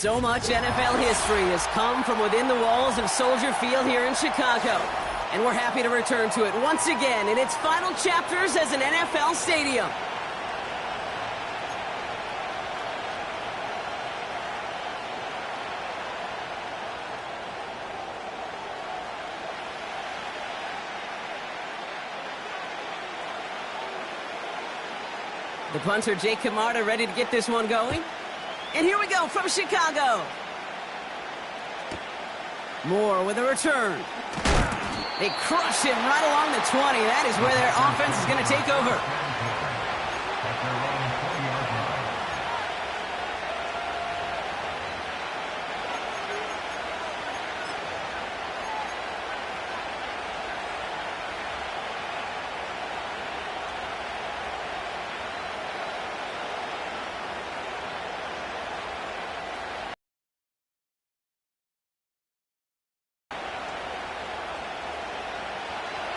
So much NFL history has come from within the walls of Soldier Field here in Chicago. And we're happy to return to it once again in its final chapters as an NFL stadium. The punter, Jake Camarda, ready to get this one going. And here we go from Chicago. Moore with a return. They crush him right along the 20. That is where their offense is going to take over.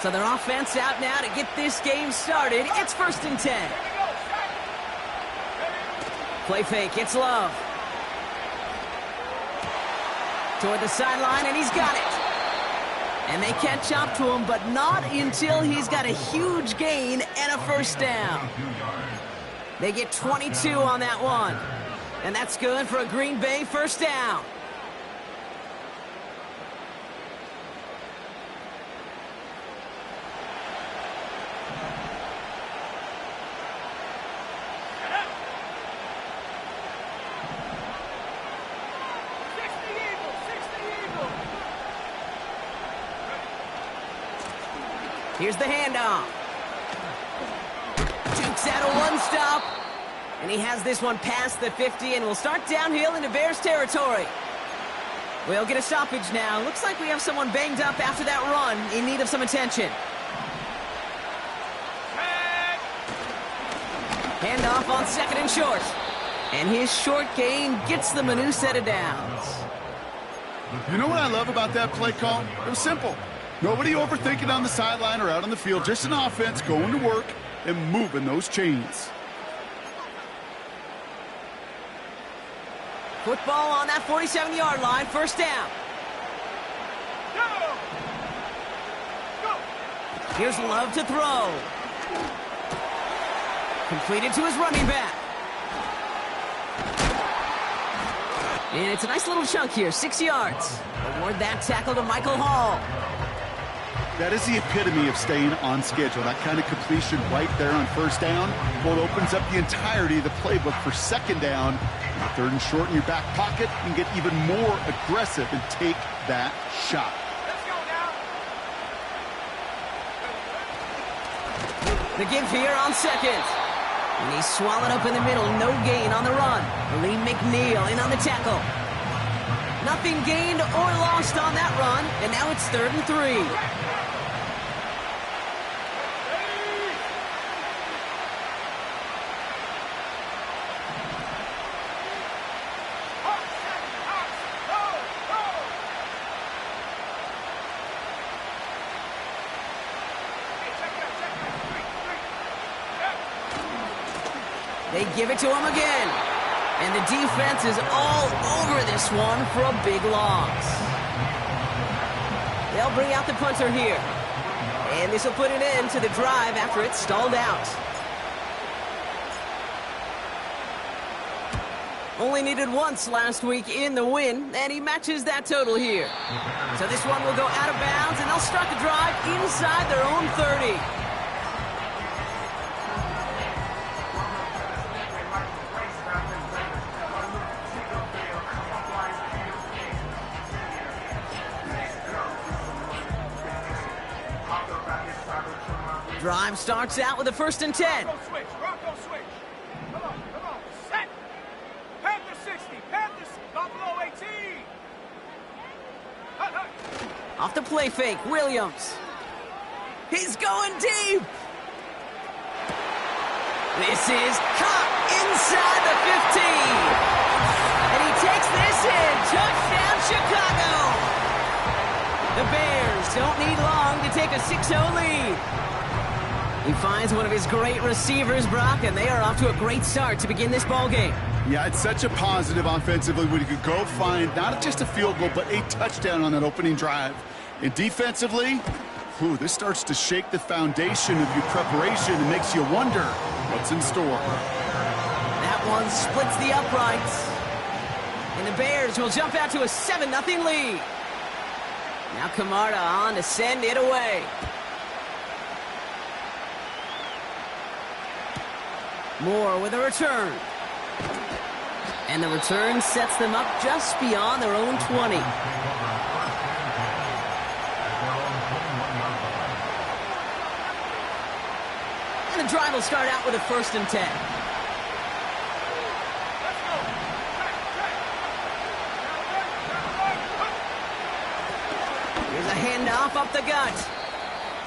So their offense out now to get this game started. It's 1st and 10. Play fake. It's Love. Toward the sideline, and he's got it. And they catch up to him, but not until he's got a huge gain and a first down. They get 22 on that one. And that's good for a Green Bay first down. Here's the handoff. Dukes out a one-stop. And he has this one past the 50 and will start downhill into Bears territory. We'll get a stoppage now. Looks like we have someone banged up after that run in need of some attention. Handoff on 2nd and short. And his short gain gets them a new set of downs. You know what I love about that play call? It was simple. Nobody overthinking on the sideline or out on the field. Just an offense going to work and moving those chains. Football on that 47-yard line. First down. Here's Love to throw. Completed to his running back. And it's a nice little chunk here. 6 yards. Award that tackle to Michael Hall. That is the epitome of staying on schedule. That kind of completion right there on first down. Well, it opens up the entirety of the playbook for second down. 3rd and short in your back pocket and get even more aggressive and take that shot. Let's go now. The give here on 2nd. And he's swallowed up in the middle. No gain on the run. Lee McNeil in on the tackle. Nothing gained or lost on that run. And now it's 3rd and 3. They give it to him again. And the defense is all over this one for a big loss. They'll bring out the punter here. And this will put an end to the drive after it's stalled out. Only needed once last week in the win, and he matches that total here. So this one will go out of bounds, and they'll start the drive inside their own 30. Drive starts out with a 1st and 10. Bronco switch. Come on. Set. Panther 60. Panthers. Buffalo 18. Off the play fake, Williams. He's going deep. This is caught inside the 15. And he takes this in. Touchdown, Chicago. The Bears don't need long to take a 6-0 lead. He finds one of his great receivers, Brock, and they are off to a great start to begin this ball game. Yeah, it's such a positive offensively when you could go find not just a field goal, but a touchdown on that opening drive. And defensively, this starts to shake the foundation of your preparation and makes you wonder what's in store. That one splits the uprights. And the Bears will jump out to a 7-0 lead. Now Camarda on to send it away. Moore with a return. And the return sets them up just beyond their own 20. And the drive will start out with a 1st and 10. Here's a handoff up the gut.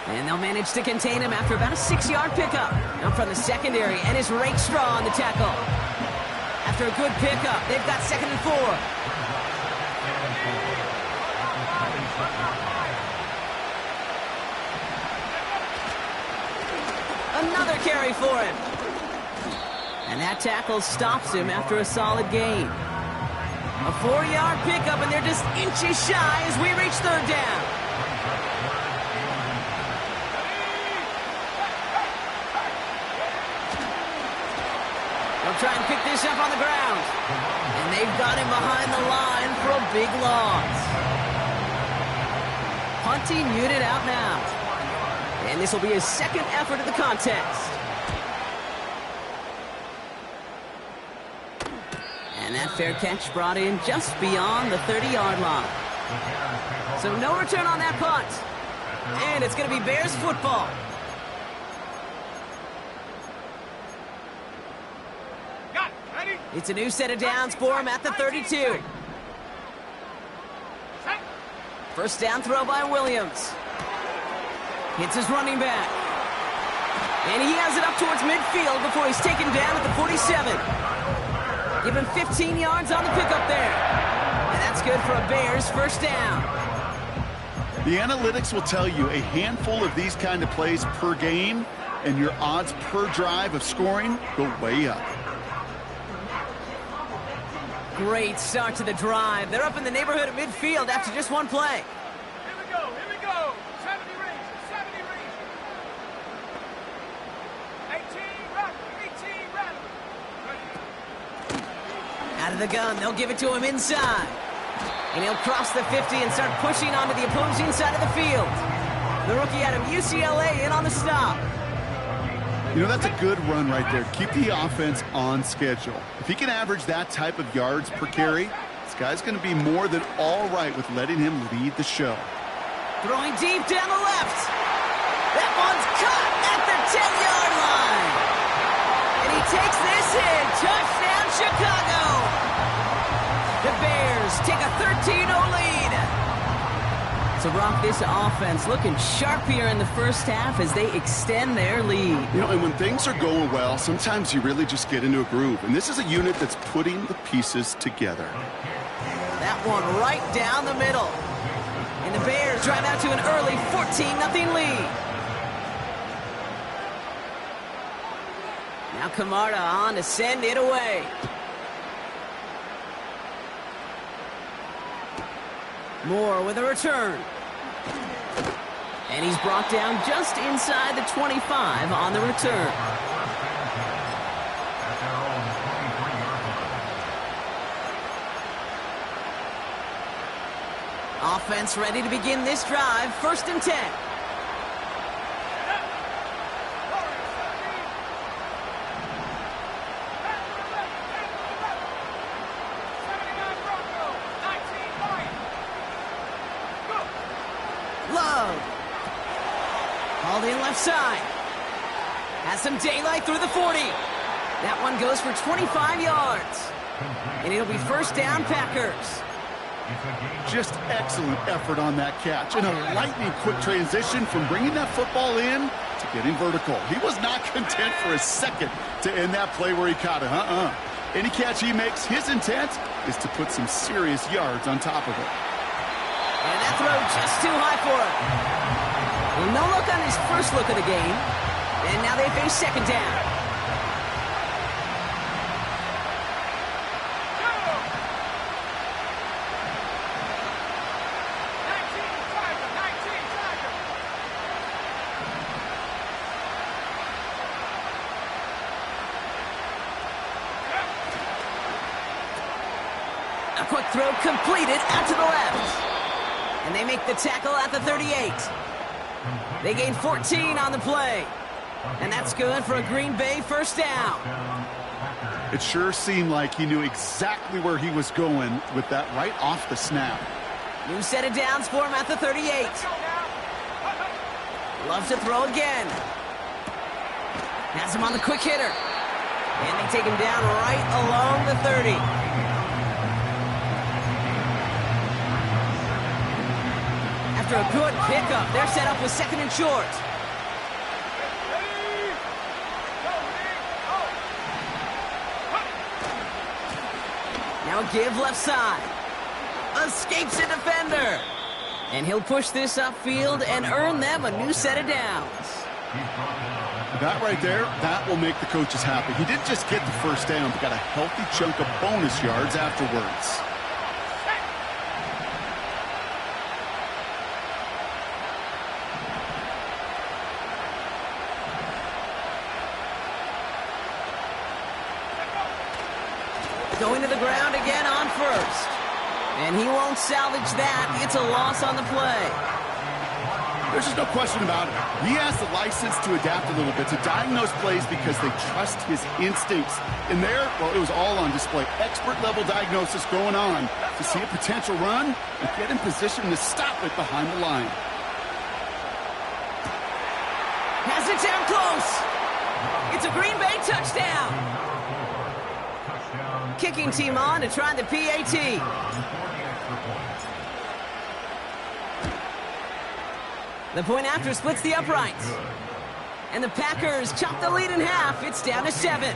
And they'll manage to contain him after about a 6-yard pickup. Now from the secondary, and it's Rakestraw on the tackle. After a good pickup, they've got 2nd and 4. Another carry for him. And that tackle stops him after a solid gain. A 4-yard pickup, and they're just inches shy as we reach 3rd down. They'll try and pick this up on the ground. And they've got him behind the line for a big loss. Punting unit out now. And this will be his 2nd effort of the contest. And that fair catch brought in just beyond the 30-yard line. So no return on that punt. And it's going to be Bears football. It's a new set of downs for him at the 32. 1st down throw by Williams. Hits his running back. And he has it up towards midfield before he's taken down at the 47. Give him 15 yards on the pickup there. And that's good for a Bears 1st down. The analytics will tell you a handful of these kind of plays per game, and your odds per drive of scoring go way up. Great start to the drive. They're up in the neighborhood of midfield after just one play. Here we go, here we go. 70 range, 70 range. 18 rattle. Out of the gun, they'll give it to him inside. And he'll cross the 50 and start pushing onto the opposing side of the field. The rookie out of UCLA in on the stop. You know, that's a good run right there. Keep the offense on schedule. If he can average that type of yards per carry, this guy's going to be more than all right with letting him lead the show. Throwing deep down the left. That one's caught at the 10-yard line. And he takes this in. Touchdown, Chicago. The Bears take a 13-0 lead. So, Brock, this offense looking sharp here in the 1st half as they extend their lead. You know, and when things are going well, sometimes you really just get into a groove. And this is a unit that's putting the pieces together. That one right down the middle. And the Bears drive out to an early 14-0 lead. Now Camarda on to send it away. Moore with a return. And he's brought down just inside the 25 on the return. Offense ready to begin this drive. 1st and 10. Hauled in left side. Has some daylight through the 40. That one goes for 25 yards. And it'll be 1st down, Packers. Just excellent effort on that catch. And a lightning quick transition from bringing that football in to getting vertical. He was not content for a second to end that play where he caught it. Any catch he makes, his intent is to put some serious yards on top of it. And that throw just too high for him. Well, no look on his first look of the game. And now they face second down. A quick throw completed out to the left. And they make the tackle at the 38. They gain 14 on the play. And that's good for a Green Bay first down. It sure seemed like he knew exactly where he was going with that right off the snap. New set of downs for him at the 38. Loves to throw again. Has him on the quick hitter. And they take him down right along the 30. After a good pickup, they're set up with second and short. Now a give left side. Escapes a defender. And he'll push this upfield and earn them a new set of downs. That right there, that will make the coaches happy. He didn't just get the first down, but got a healthy chunk of bonus yards afterwards. Going to the ground again on first. And he won't salvage that. It's a loss on the play. There's just no question about it. He has the license to adapt a little bit, to diagnose plays because they trust his instincts. And there, well, it was all on display. Expert-level diagnosis going on to see a potential run and get in position to stop it behind the line. Has it down close. It's a Green Bay touchdown. Kicking team on to try the PAT. The point after splits the uprights. And the Packers chop the lead in half. It's down to 7.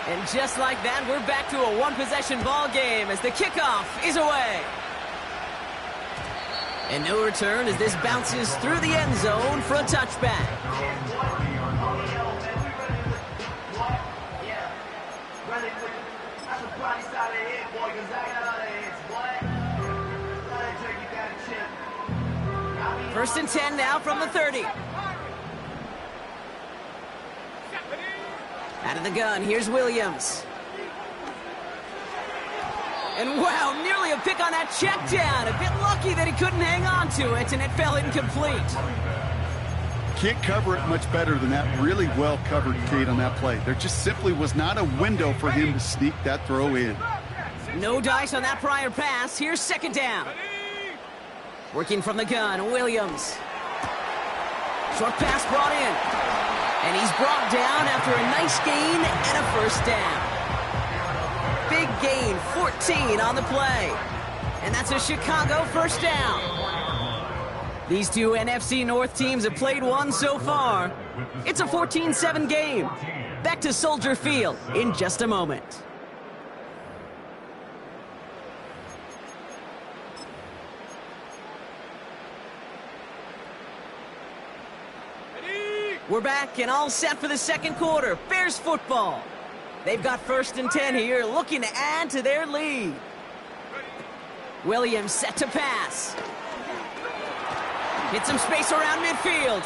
And just like that, we're back to a one-possession ball game as the kickoff is away. And no return as this bounces through the end zone for a touchback. First and 10 now from the 30. Out of the gun, here's Williams. And wow, nearly a pick on that check down. A bit lucky that he couldn't hang on to it, and it fell incomplete. Can't cover it much better than that. Really well covered, Kate, on that play. There just simply was not a window for him to sneak that throw in. No dice on that prior pass. Here's second down. Working from the gun, Williams. Short pass brought in. And he's brought down after a nice gain and a first down. Big gain, 14 on the play. And that's a Chicago first down. These two NFC North teams have played one so far. It's a 14-7 game. Back to Soldier Field in just a moment. We're back and all set for the second quarter. Bears football. They've got first and 10 here, looking to add to their lead. Williams set to pass. Hit some space around midfield.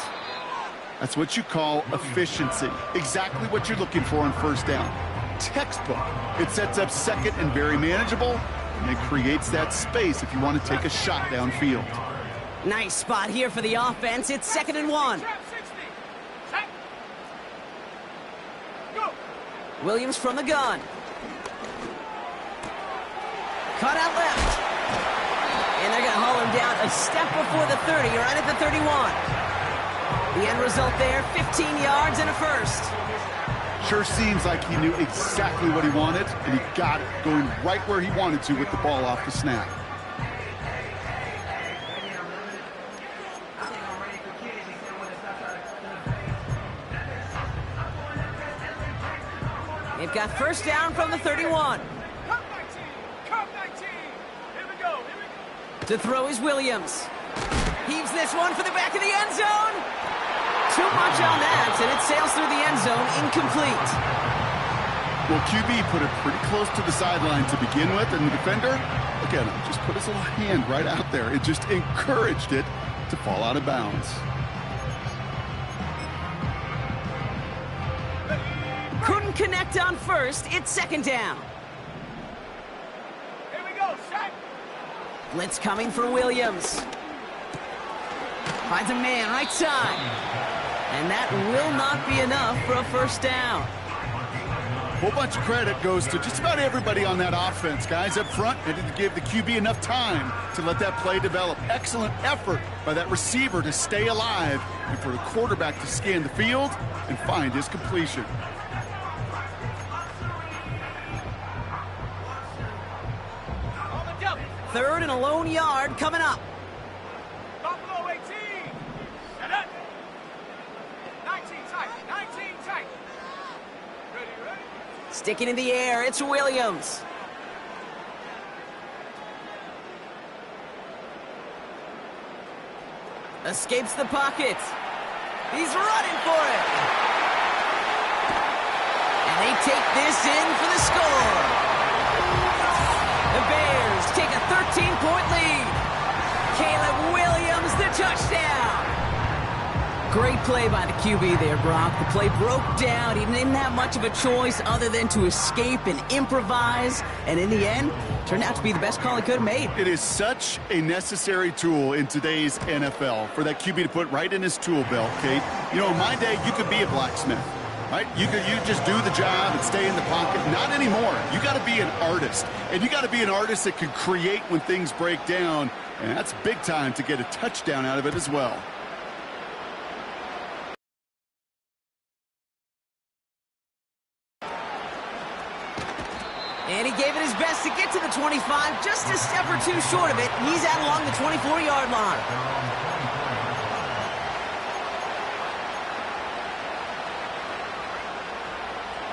That's what you call efficiency. Exactly what you're looking for on first down. Textbook. It sets up second and very manageable, and it creates that space if you want to take a shot downfield. Nice spot here for the offense. It's second and 1. Williams from the gun. Cut out left. And they're going to haul him down a step before the 30, right at the 31. The end result there, 15 yards and a first. Sure seems like he knew exactly what he wanted, and he got it, going right where he wanted to with the ball off the snap. They've got first down from the 31. Come 19! Come 19! Here we go! To throw is Williams. Heaves this one for the back of the end zone. Too much on that, and it sails through the end zone, incomplete. Well, QB put it pretty close to the sideline to begin with, and the defender, look at him, just put his little hand right out there. It just encouraged it to fall out of bounds. Couldn't connect on first. It's second down. Here we go, set. Blitz coming for Williams. Finds a man right side. And that will not be enough for a first down. A whole bunch of credit goes to just about everybody on that offense. Guys up front had to give the QB enough time to let that play develop. Excellent effort by that receiver to stay alive and for the quarterback to scan the field and find his completion. On the double. Third and a lone yard coming up. Buffalo 18. Set up. 19 tight. 19 tight. Ready, ready. Sticking in the air, it's Williams. Escapes the pocket. He's running for it. And they take this in for the score. The Bears take a 13-point lead. Caleb Williams, the touchdown. Great play by the QB there, Brock. The play broke down. He didn't have much of a choice other than to escape and improvise. And in the end, turned out to be the best call he could have made. It is such a necessary tool in today's NFL for that QB to put right in his tool belt, Kate. You know, in my day, you could be a blacksmith, right? You just do the job and stay in the pocket. Not anymore. You got to be an artist. And you got to be an artist that can create when things break down. And that's big time to get a touchdown out of it as well. And he gave it his best to get to the 25, just a step or two short of it. He's out along the 24-yard line.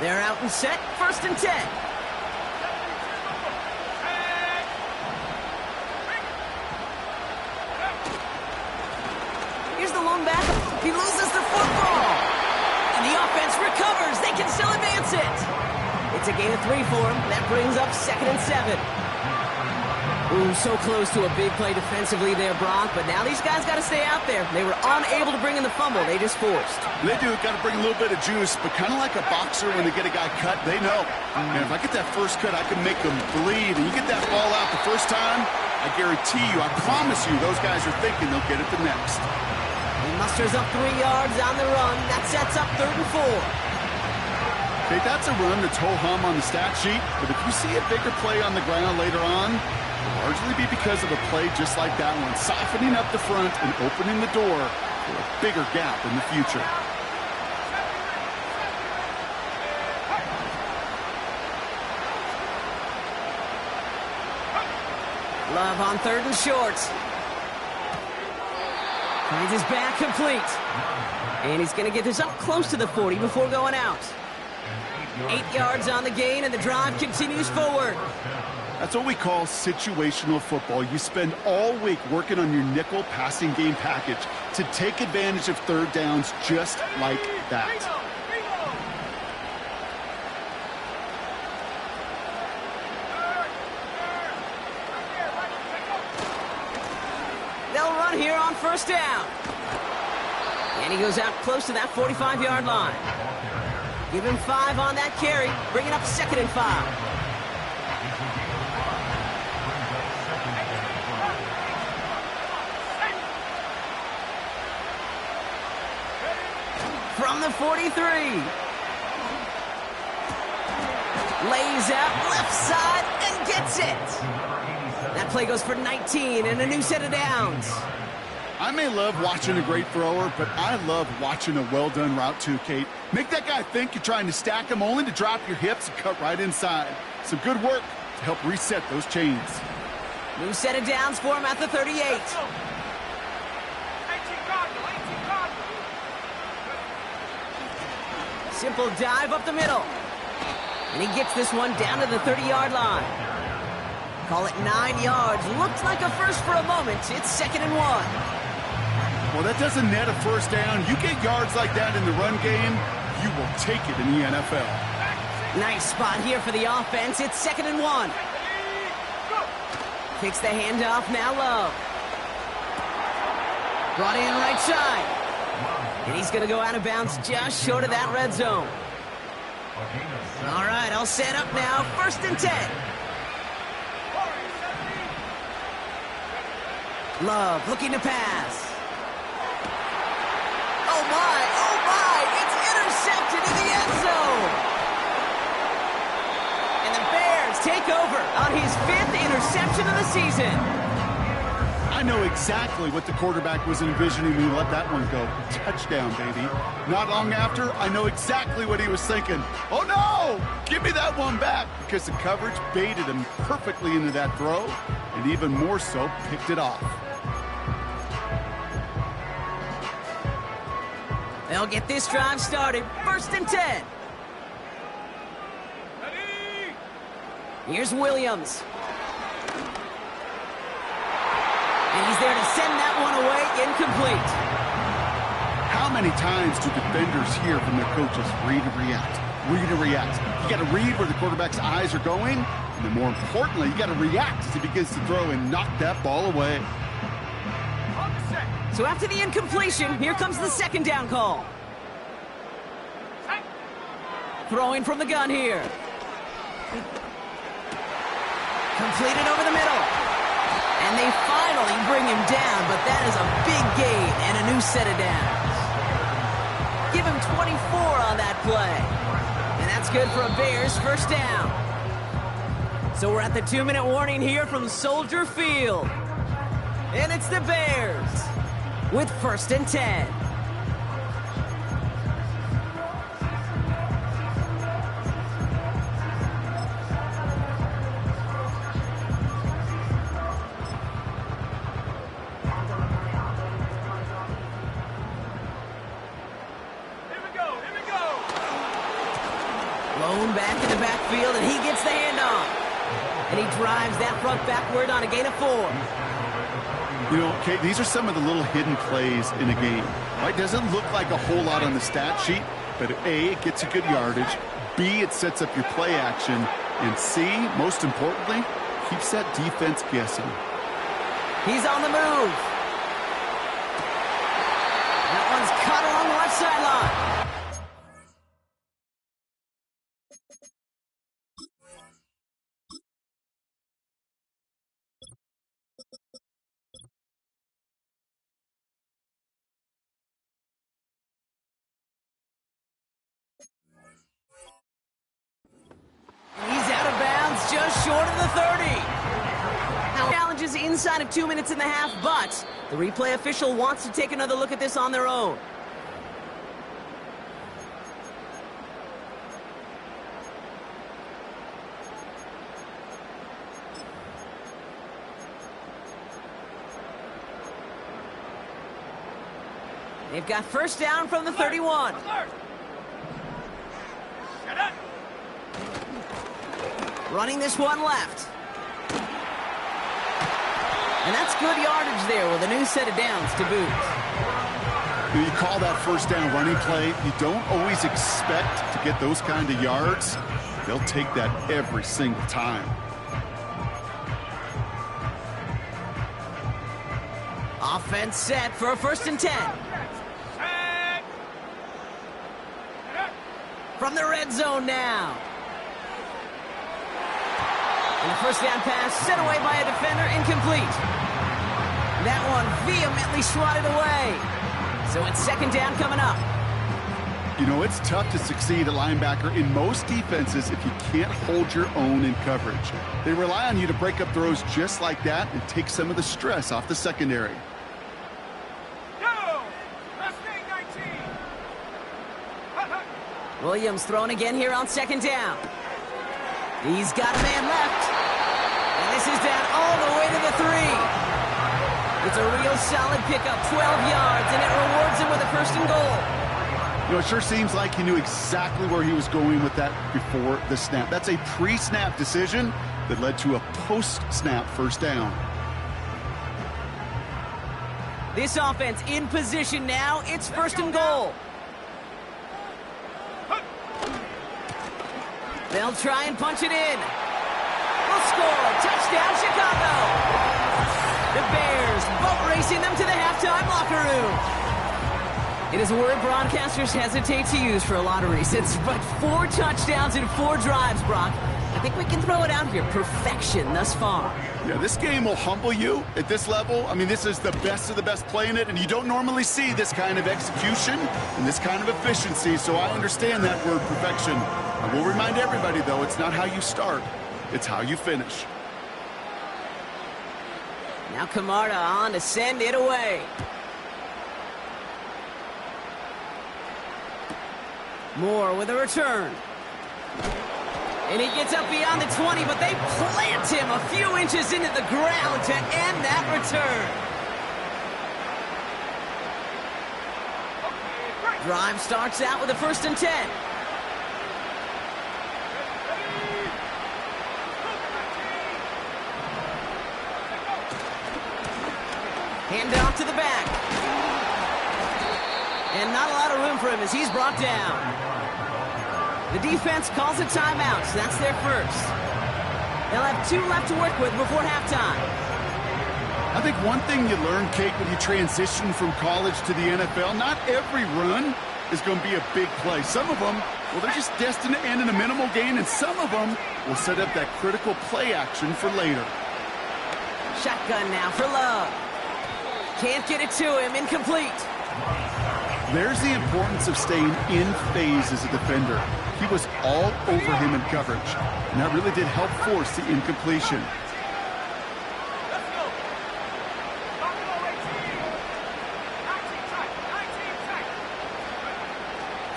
They're out and set, first and 10. Here's the lone back. He loses the football. And the offense recovers. They can still advance it. It's a gain of 3 for him. That brings up second and 7. Ooh, so close to a big play defensively there, Brock. But now these guys got to stay out there. They were unable to bring in the fumble. They just forced. They do. Got to bring a little bit of juice, but kind of like a boxer when they get a guy cut, they know. And if I get that first cut, I can make them bleed. And you get that ball out the first time, I guarantee you, I promise you, those guys are thinking they'll get it the next. He musters up 3 yards on the run. That sets up third and 4. Okay, that's a run that's ho-hum on the stat sheet, but if you see a bigger play on the ground later on, it'll largely be because of a play just like that one, softening up the front and opening the door for a bigger gap in the future. Love on third and short. Finds his back complete. And he's going to get this up close to the 40 before going out. 8 yards on the gain, and the drive continues forward. That's what we call situational football. You spend all week working on your nickel passing game package to take advantage of third downs just like that. They'll run here on first down. And he goes out close to that 45-yard line. Give him 5 on that carry, bringing up second and 5. From the 43. Lays out left side and gets it. That play goes for 19 and a new set of downs. I may love watching a great thrower, but I love watching a well-done route too, Kate. Make that guy think you're trying to stack him only to drop your hips and cut right inside. Some good work to help reset those chains. New set of downs for him at the 38. Simple dive up the middle. And he gets this one down to the 30-yard line. Call it 9 yards. Looks like a first for a moment. It's 2nd and 1. Well, that doesn't net a first down. You get yards like that in the run game, you will take it in the NFL. Nice spot here for the offense. It's 2nd and 1. Takes the handoff, now Love. Brought in right side. And he's going to go out of bounds just short of that red zone. All right, all set up now. 1st and 10. Love looking to pass. Oh my, it's intercepted in the end zone. And the Bears take over on his 5th interception of the season. I know exactly what the quarterback was envisioning when he let that one go. Touchdown, baby. Not long after, I know exactly what he was thinking. Oh no, give me that one back, because the coverage baited him perfectly into that throw, and even more so, picked it off. They'll get this drive started. 1st and 10. Here's Williams. And he's there to send that one away, incomplete. How many times do defenders hear from their coaches, read and react, read and react? You got to read where the quarterback's eyes are going, and then more importantly, you got to react as he begins to throw and knock that ball away. So after the incompletion, here comes the 2nd down call. Throwing from the gun here. Completed over the middle. And they finally bring him down, but that is a big gain and a new set of downs. Give him 24 on that play. And that's good for a Bears 1st down. So we're at the 2-minute warning here from Soldier Field. And it's the Bears with 1st and 10. Blown back in the backfield, and he gets the handoff. And he drives that front backward on a gain of 4. You know, Kate, these are some of the little hidden plays in a game. Right? Doesn't look like a whole lot on the stat sheet, but A, it gets you good yardage. B, it sets up your play action. And C, most importantly, keeps that defense guessing. He's on the move. That one's cut along the left sideline. He's out of bounds, just short of the 30. Now, challenges inside of 2 minutes and a half, but the replay official wants to take another look at this on their own. They've got 1st down from the 31. Running this one left. And that's good yardage there with a new set of downs to boot. You call that 1st down running play, you don't always expect to get those kind of yards. They'll take that every single time. Offense set for a 1st and 10. From the red zone now. And the 1st down pass sent away by a defender, incomplete. That one vehemently swatted away. So it's 2nd down coming up. You know, it's tough to succeed at linebacker in most defenses if you can't hold your own in coverage. They rely on you to break up throws just like that and take some of the stress off the secondary. Williams throwing again here on 2nd down. He's got a man left. And this is down all the way to the 3. It's a real solid pickup, 12 yards, and it rewards him with a 1st and goal. You know, it sure seems like he knew exactly where he was going with that before the snap. That's a pre-snap decision, that led to a post-snap first down. This offense in position now. It's first and goal. They'll try and punch it in. They'll score. Touchdown, Chicago. The Bears boat racing them to the halftime locker room. It is a word broadcasters hesitate to use for a lot of reasons, but 4 touchdowns in 4 drives, Brock. I think we can throw it out here. Perfection thus far. Yeah, this game will humble you at this level. I mean, this is the best of the best playing it, and you don't normally see this kind of execution and this kind of efficiency, so I understand that word perfection. I will remind everybody, though, it's not how you start, it's how you finish. Now Camarda on to send it away. Moore with a return. And he gets up beyond the 20, but they plant him a few inches into the ground to end that return. Drive starts out with a 1st and 10. Hand off to the back. And not a lot of room for him as he's brought down. The defense calls a timeout, so that's their first. They'll have 2 left to work with before halftime. I think one thing you learn, Kate, when you transition from college to the NFL, not every run is going to be a big play. Some of them, well, they're just destined to end in a minimal gain, and some of them will set up that critical play action for later. Shotgun now for Love. Can't get it to him, incomplete. There's the importance of staying in phase as a defender. He was all over him in coverage, and that really did help force the incompletion. Let's go. Buffalo 18. 19 tight.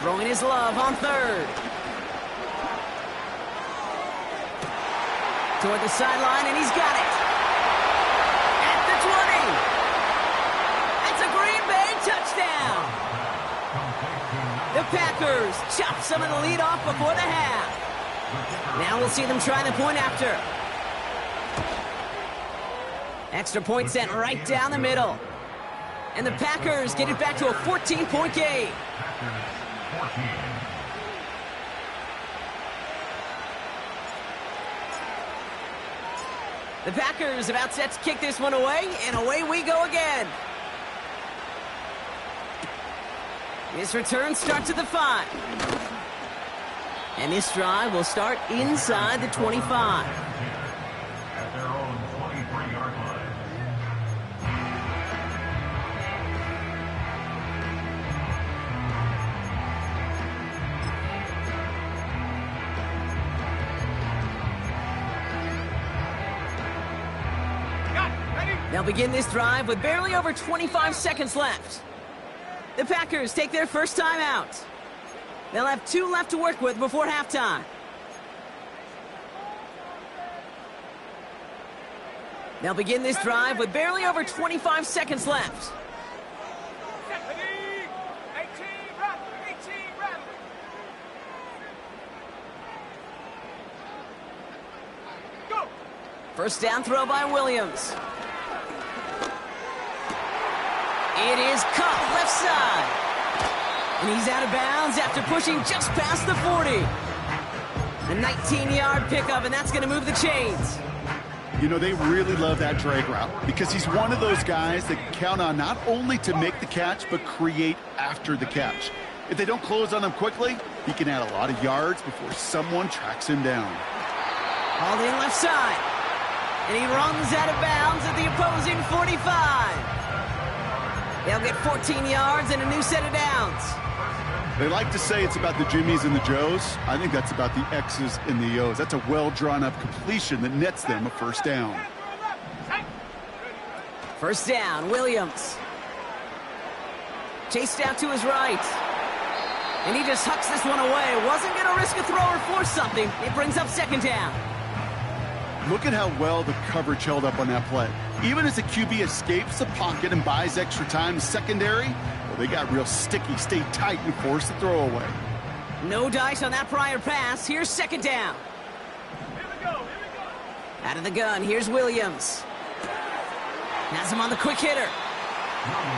Throwing his Love on 3rd. Toward the sideline, and he's got it. At the 20. That's a Green Bay touchdown. The Packers chop some of the lead off before the half. Now we'll see them try the point after. Extra point sent right down the middle. And the Packers get it back to a 14-point game. The Packers about set to kick this one away, and away we go again. This return starts at the 5. And this drive will start inside the 25. At their own 23-yard line. Got it. Ready? They'll begin this drive with barely over 25 seconds left. The Packers take their first time out. They'll have 2 left to work with before halftime. They'll begin this drive with barely over 25 seconds left. Ready? 18, run. 18, run. Go. First down throw by Williams. It is caught left side. And he's out of bounds after pushing just past the 40. A 19-yard pickup, and that's going to move the chains. You know, they really love that drag route because he's one of those guys that can count on not only to make the catch, but create after the catch. If they don't close on him quickly, he can add a lot of yards before someone tracks him down. Hauled in left side. And he runs out of bounds at the opposing 45. They'll get 14 yards and a new set of downs. They like to say it's about the Jimmies and the Joes. I think that's about the X's and the O's. That's a well-drawn-up completion that nets them a first down. First down, Williams. Chased out to his right. And he just hucks this one away. Wasn't going to risk a throw or force something. It brings up second down. Look at how well the coverage held up on that play. Even as the QB escapes the pocket and buys extra time, secondary, well, they got real sticky, stayed tight, and forced the throw away. No dice on that prior pass. Here's second down. Here we go. Here we go. Out of the gun, here's Williams. Has him on the quick hitter.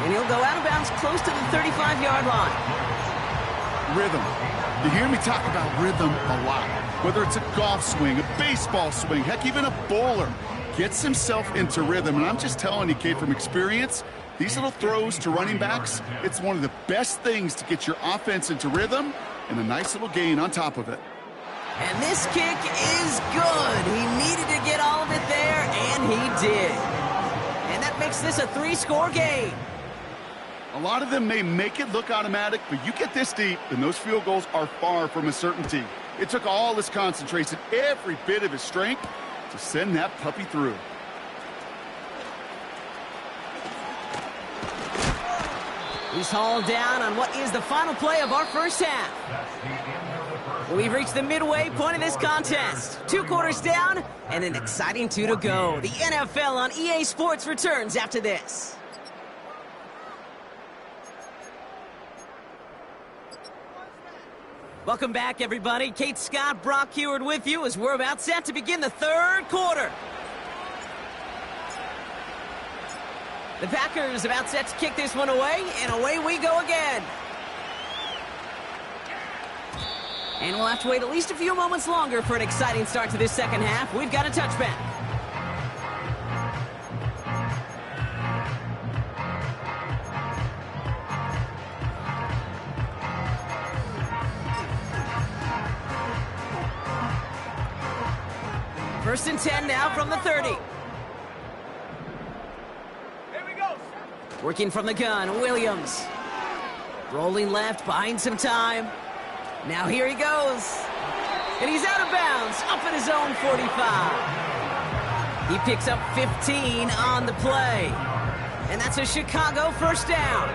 And he'll go out of bounds close to the 35-yard line. Rhythm. You hear me talk about rhythm a lot. Whether it's a golf swing, a baseball swing, heck, even a bowler gets himself into rhythm. And I'm just telling you, Kate, from experience, these little throws to running backs, it's one of the best things to get your offense into rhythm and a nice little gain on top of it. And this kick is good. He needed to get all of it there, and he did. And that makes this a 3-score game. A lot of them may make it look automatic, but you get this deep, and those field goals are far from a certainty. It took all his concentration, every bit of his strength, to send that puppy through. He's hauled down on what is the final play of our first half. We've reached the midway point of this contest. 2 quarters down and an exciting 2 to go. The NFL on EA Sports returns after this. Welcome back, everybody. Kate Scott, Brock Heward with you as we're about set to begin the 3rd quarter. The Packers about set to kick this one away, and away we go again. And we'll have to wait at least a few moments longer for an exciting start to this second half. We've got a touchback. First and 10 now from the 30. Here we go. Working from the gun, Williams. Rolling left, buying some time. Now here he goes. And he's out of bounds, up at his own 45. He picks up 15 on the play. And that's a Chicago first down.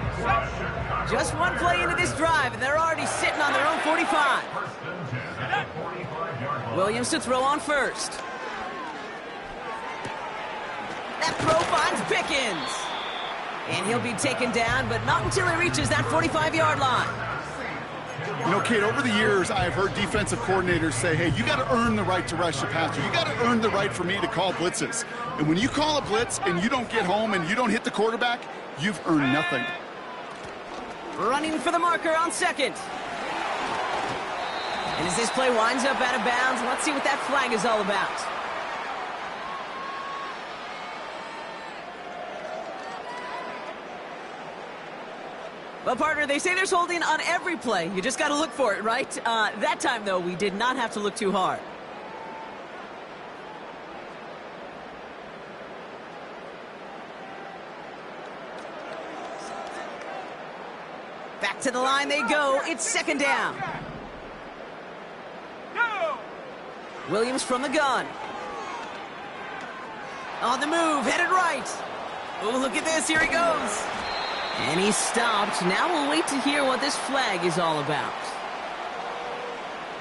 Just one play into this drive, and they're already sitting on their own 45. Williams to throw on first. That throw finds Pickens. And he'll be taken down, but not until he reaches that 45-yard line. You know, Kate, over the years, I've heard defensive coordinators say, hey, you got to earn the right to rush the passer. You got to earn the right for me to call blitzes. And when you call a blitz and you don't get home and you don't hit the quarterback, you've earned nothing. Running for the marker on second. And as this play winds up out of bounds, let's see what that flag is all about. Well, partner, they say there's holding on every play. You just got to look for it, right? That time, though, we did not have to look too hard. Back to the line they go. It's second down. Williams from the gun. On the move, headed right. Oh, look at this. Here he goes. And he stopped. Now we'll wait to hear what this flag is all about.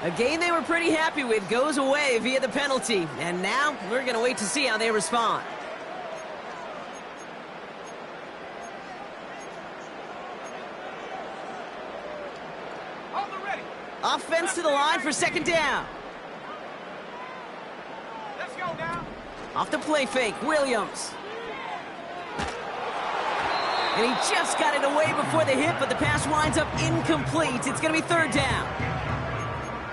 A game they were pretty happy with goes away via the penalty. And now we're going to wait to see how they respond. Offense to the line for second down. Let's go now. Off the play fake, Williams. And he just got it away before the hit, but the pass winds up incomplete. It's going to be third down.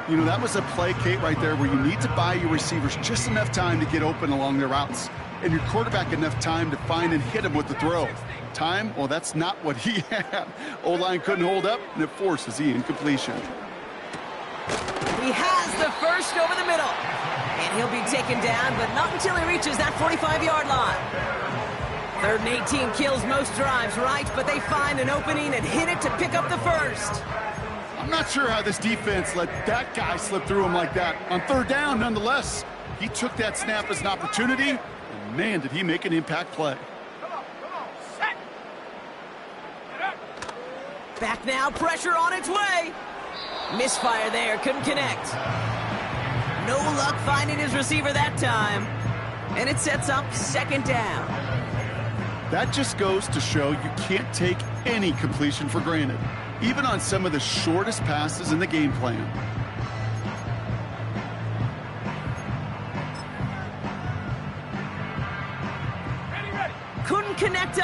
You know, that was a play, Kate, right there where you need to buy your receivers just enough time to get open along their routes. And your quarterback enough time to find and hit him with the throw. Time? Well, that's not what he had. O-line couldn't hold up, and it forces the incompletion. He has the first over the middle. And he'll be taken down, but not until he reaches that 45-yard line. 3rd and 18 kills most drives, right? But they find an opening and hit it to pick up the first. I'm not sure how this defense let that guy slip through him like that. On third down, nonetheless, he took that snap as an opportunity, and man, did he make an impact play. Come on, set. Get up. Back now, pressure on its way. Misfire there, couldn't connect. No luck finding his receiver that time. And it sets up second down. That just goes to show you can't take any completion for granted, even on some of the shortest passes in the game plan.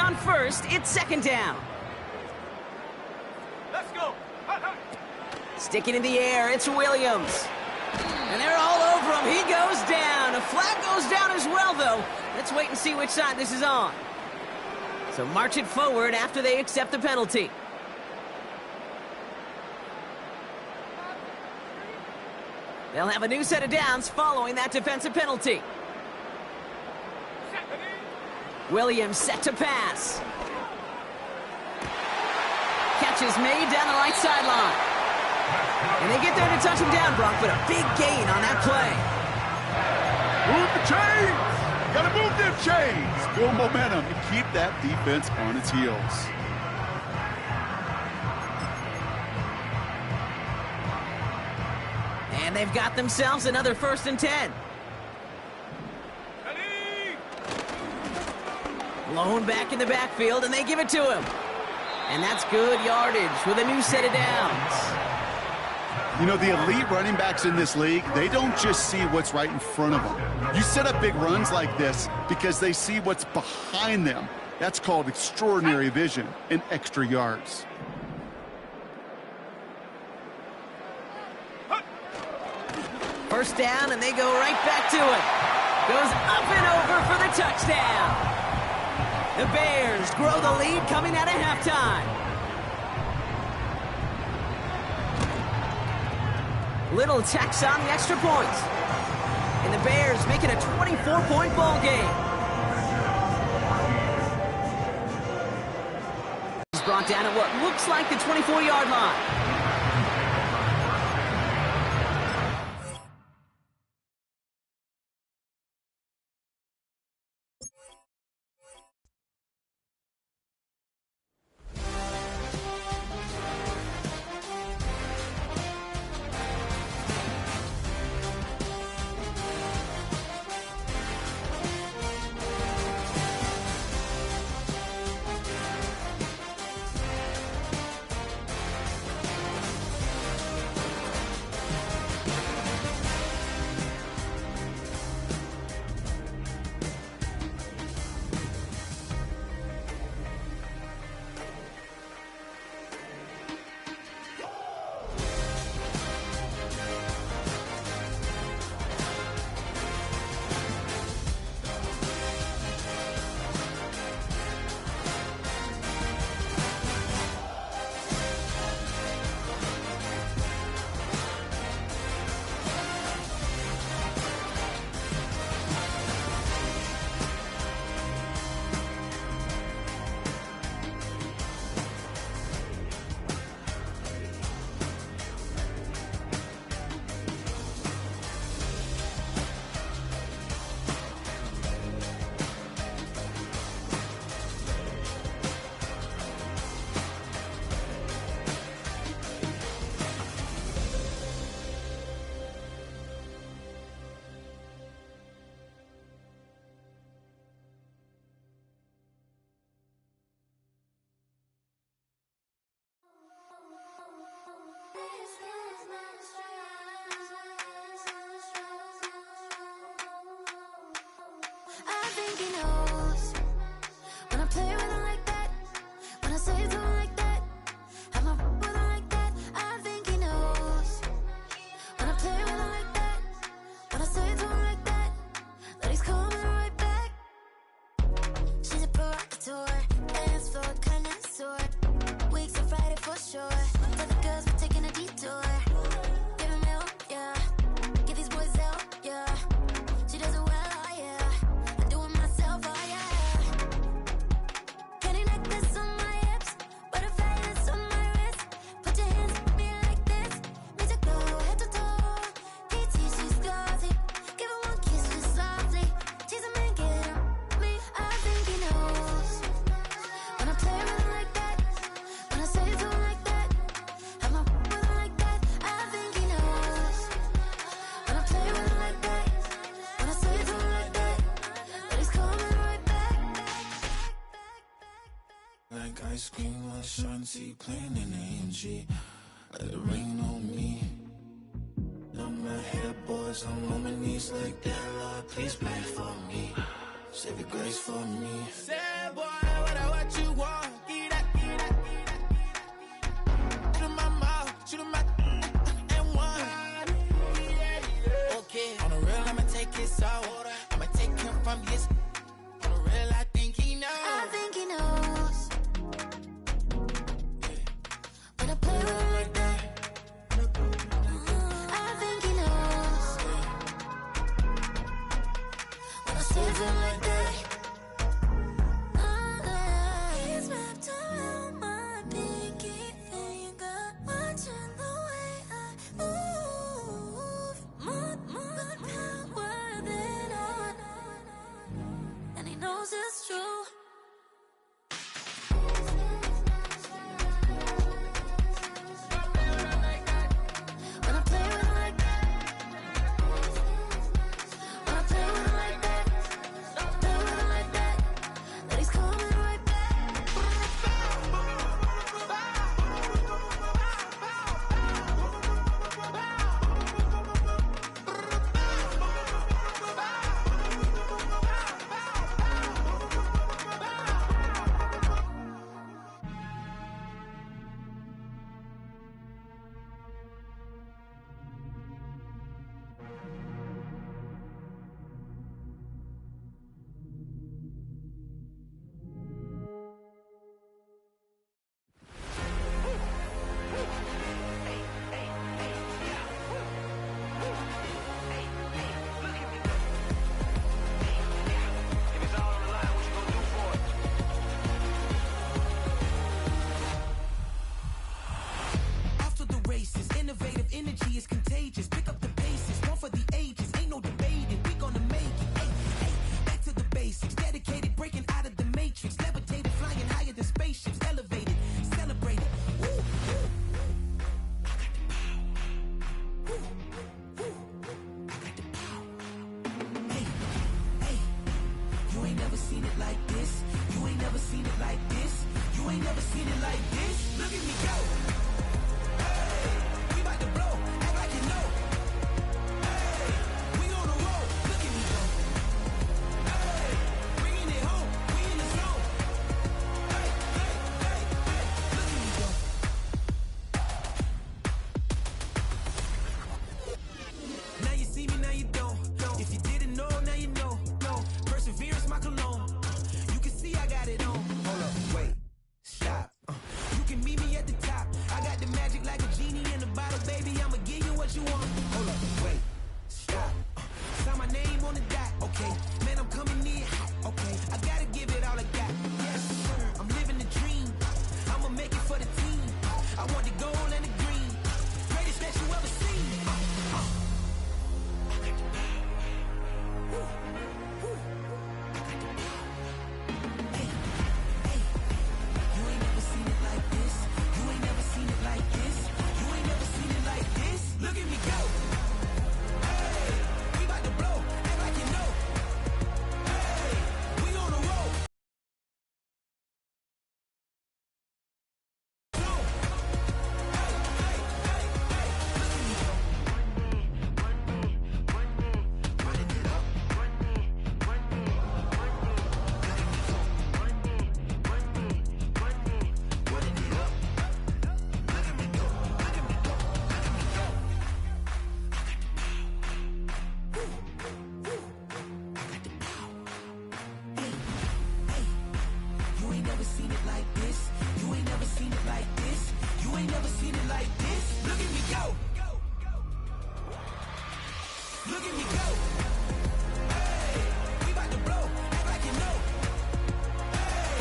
on first. It's second down. Let's go. Stick it in the air. It's Williams. And they're all over him. He goes down. A flag goes down as well, though. Let's wait and see which side this is on. So march it forward after they accept the penalty. They'll have a new set of downs following that defensive penalty. Williams set to pass. Catch is made down the right sideline. And they get there to touch him down, Brock, but a big gain on that play. Move the chains! Gotta move them chains! Build momentum and keep that defense on its heels. And they've got themselves another 1st and 10. Blown back in the backfield, and they give it to him. And that's good yardage with a new set of downs. You know, the elite running backs in this league, they don't just see what's right in front of them. You set up big runs like this because they see what's behind them. That's called extraordinary vision and extra yards. First down, and they go right back to it. Goes up and over for the touchdown. The Bears grow the lead coming out of halftime. Little tax on the extra points. And the Bears make it a 24-point ball game. He's brought down at what looks like the 24-yard line. I think he knows when I play with him like that, when I say to him like that, I'm a with him like that. I think he knows when I play with him like that, when I say to him like that, that he's coming right back. She's a provocateur, dance floor connoisseur, weeks on Friday for sure. Tell the girls we're taking a detour. Give him milk, yeah. Get these boys out, yeah. She does it well. Ice cream on Shanty playing in AMG. Let it rain on me. On my head, boys, I'm on my knees like that. Lord, please pray for me. Save your grace for me. Sad boy, what I what you want. Get that, get that, get that. Shoot 'em my mouth, shoot 'em my and one. Okay, on the real, I'ma take his soul. I'ma take him from his. On the real, I think he knows. I think he knows. When I play with him like that, I think he knows. When I stay with him like that, he's wrapped around my pinky finger, watching the way I move. More power than on, and he knows it's true. When I play with him like that, when I play with him like that, play with him like that, then he's coming right back. After the races, innovative energy is contagious. Pick up the paces, one for the ages. Ain't no debating, we gonna make it. Hey, hey, back to the basics. Dedicated, breaking out of the matrix. Levitated, flying higher than spaceships. Elevated, celebrated. Woo, woo. I got the power. Woo, woo. I got the power. Hey, hey, you ain't never seen it like this. You ain't never seen it like this. You ain't never seen it like this. Look at me go. We about to blow, act like you know. Hey, we on the road, look at me go. Hey, bringing it home, we in the zone. Hey, hey, hey, hey, look at me go. Now you see me, now you don't. If you didn't know, now you know. No, perseverance, my cologne. You can see I got it on. Hold up, wait, stop. You can meet me at the top. I got the magic like a genie in a bottle, baby. I'ma give you what you want. Hold up, wait, stop. Sign my name on the dot, okay. Man, I'm coming in hot, okay. I gotta give it all I got. Yes, sir. I'm living the dream. I'ma make it for the team. I want the gold and the green. Greatest that you ever seen. I got the power. Woo, woo. I got the power. Hey, hey. You ain't never seen it like this. You ain't never seen it like this. You ain't never seen it like this. Look at me go. Hey, we about to blow, act like you know. Hey, we on the road. Zone. Hey, hey, hey, hey, look at me go. Running it up. Running it up. Look at me go. Look at me go. Look at me go. I got the power. Woo, woo. I got the power. Hey, hey. You ain't never seen it like this. You ain't never seen it like this. You ain't never seen it like this. Look at me go. Look at me go. Hey, we about to blow, act like you know. Hey,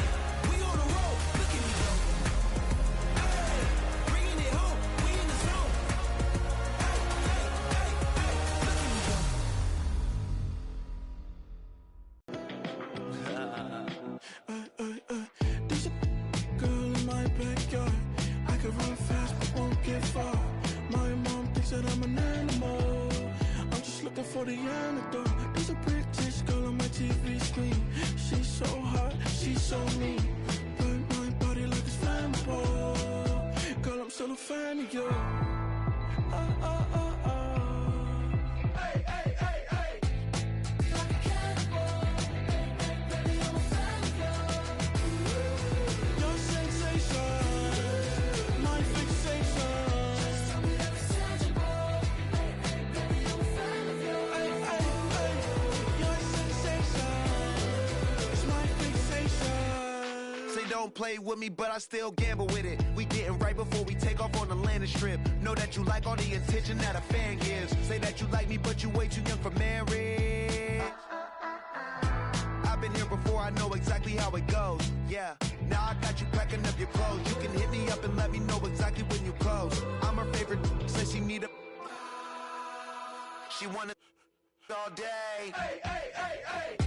we on the road. Look at me go. Hey, bringing it home, we in the zone. Hey, hey, hey, hey, look at me go. There's a girl in my backyard. I can run fast but won't get far. My mom thinks that I'm an animal. I'm just looking for the antidote. There's a British girl on my TV screen. She's so hot, she's so mean. Burn my body like it's flammable. Girl, I'm still a fan of you. Oh, oh, oh, oh. Hey, hey, hey, hey. Like a cannibal. Baby, I'm a fan of you. play with me, but I still gamble with it. We getting right before we take off on the landing strip. Know that you like all the attention that a fan gives. Say that you like me, but you way too young for marriage. I've been here before, I know exactly how it goes. Yeah, now I got you packing up your clothes. You can hit me up and let me know exactly when you close. I'm her favorite, says she need a... She wanna all day. Hey, hey, hey, hey.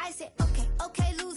I said, okay, okay, Lou.